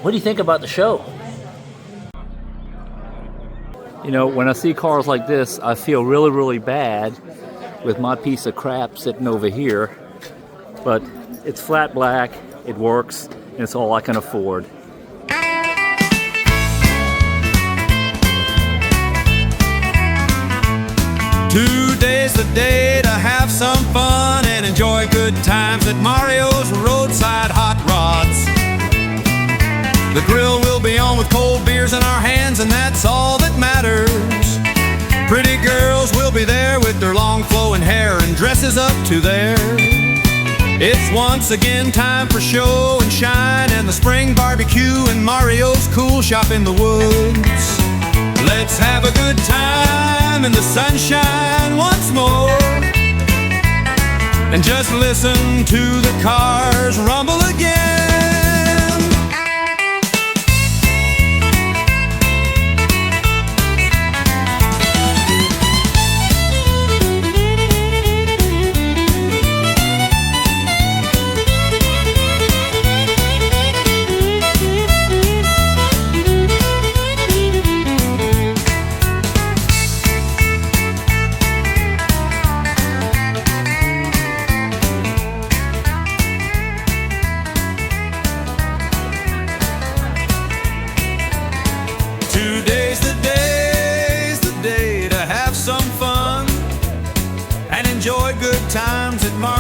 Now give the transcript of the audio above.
What do you think about the show? You know, when I see cars like this, I feel really, really bad with my piece of crap sitting over here. But it's flat black, it works, and it's all I can afford. Today's the day to have some fun and enjoy good times at Mario's Roadside Hot Rods. The grill will be on with cold beers in our hands, and that's all that matters. Pretty girls will be there with their long flowing hair and dresses up to there. It's once again time for show and shine and the spring barbecue and Mario's cool shop in the woods. Let's have a good time in the sunshine once more, and just listen to the cars rumble again. Today's the day to have some fun and enjoy good times at Mario's.